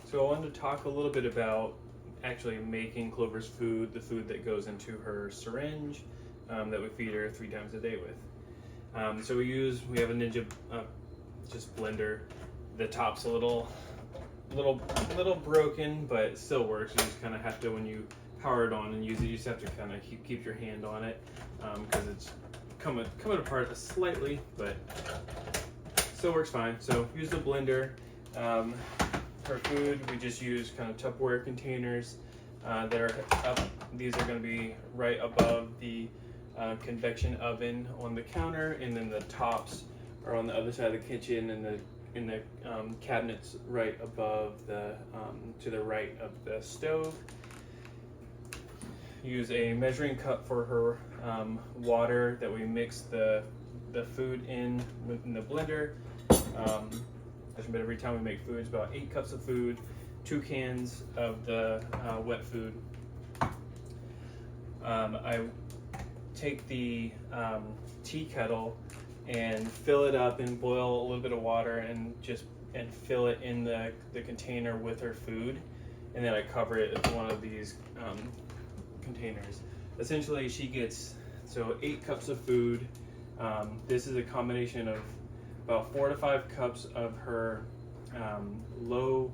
So I wanted to talk a little bit about actually making Clover's food, the food that goes into her syringe that we feed her 3 times a day with. So we have a Ninja just blender. The top's a little broken, but it still works. You just kind of have to, when you power it on and use it, you just have to kind of keep your hand on it because it's coming apart slightly, but still works fine. So use the blender. For food, we just use kind of Tupperware containers that are up. These are going to be right above the convection oven on the counter, and then the tops are on the other side of the kitchen, and in the cabinets right above the to the right of the stove. Use a measuring cup for her water that we mix the food in within the blender. But every time we make food, it's about 8 cups of food, 2 cans of the wet food. I take the tea kettle and fill it up and boil a little bit of water and fill it in the container with her food, and then I cover it with one of these containers. Essentially, she gets 8 cups of food. This is a combination of about 4 to 5 cups of her low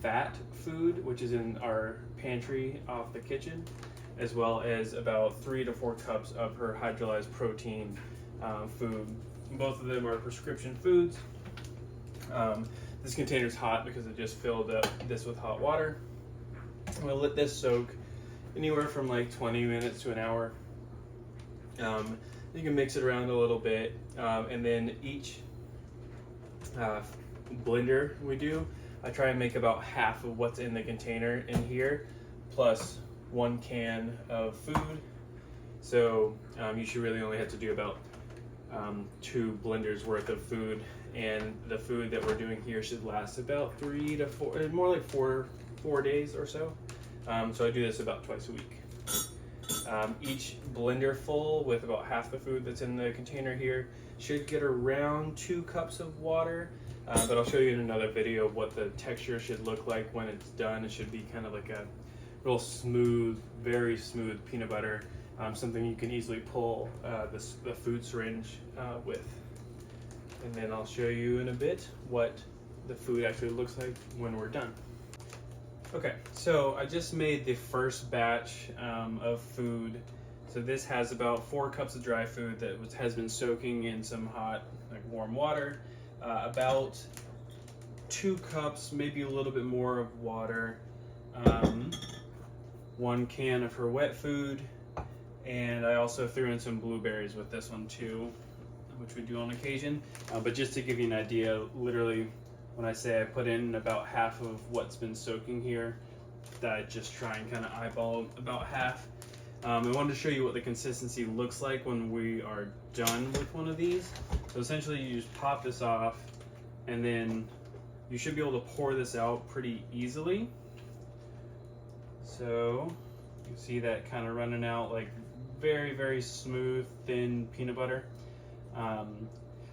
fat food, which is in our pantry off the kitchen, as well as about 3 to 4 cups of her hydrolyzed protein food. Both of them are prescription foods. This container is hot because I just filled up this with hot water. I'm gonna let this soak anywhere from like 20 minutes to an hour. You can mix it around a little bit, and then each blender we do, I try and make about half of what's in the container in here, plus 1 can of food. So you should really only have to do about 2 blenders worth of food, and the food that we're doing here should last about 3 to 4, more like 4 days or so. So I do this about twice a week. Each blender full with about half the food that's in the container here should get around 2 cups of water, but I'll show you in another video what the texture should look like when it's done. It should be kind of like a real smooth, very smooth peanut butter, something you can easily pull the food syringe with. And then I'll show you in a bit what the food actually looks like when we're done. Okay, so I just made the first batch of food. So this has about 4 cups of dry food that has been soaking in some hot, like warm water. About 2 cups, maybe a little bit more of water. 1 can of her wet food, and I also threw in some blueberries with this one too, which we do on occasion. But just to give you an idea, literally, when I say I put in about half of what's been soaking here, that I just try and kind of eyeball about half. I wanted to show you what the consistency looks like when we are done with one of these. So essentially you just pop this off, and then you should be able to pour this out pretty easily. So you see that kind of running out, like very, very smooth, thin peanut butter.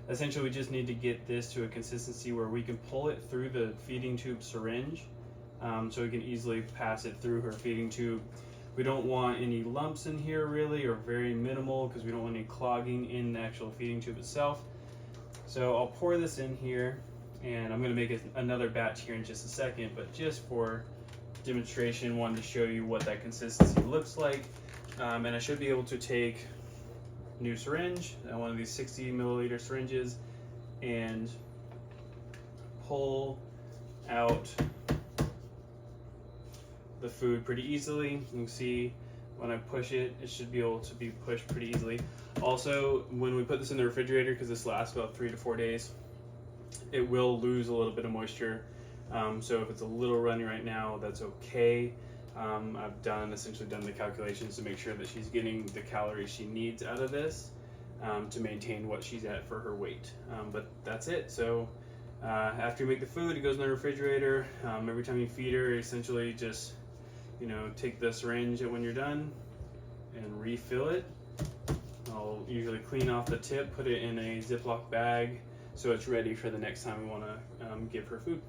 Essentially, we just need to get this to a consistency where we can pull it through the feeding tube syringe, so we can easily pass it through her feeding tube. We don't want any lumps in here really, or very minimal, because we don't want any clogging in the actual feeding tube itself. So I'll pour this in here, and I'm going to make another batch here in just a second, but just for demonstration, wanted to show you what that consistency looks like. And I should be able to take new syringe, one of these 60 milliliter syringes, and pull out the food pretty easily. You can see when I push it, it should be able to be pushed pretty easily. Also, when we put this in the refrigerator, because this lasts about 3 to 4 days, it will lose a little bit of moisture. So if it's a little runny right now, that's okay. I've essentially done the calculations to make sure that she's getting the calories she needs out of this to maintain what she's at for her weight. But that's it. So after you make the food, it goes in the refrigerator. Every time you feed her, essentially just take the syringe when you're done and refill it. I'll usually clean off the tip, put it in a Ziploc bag so it's ready for the next time we want to give her food.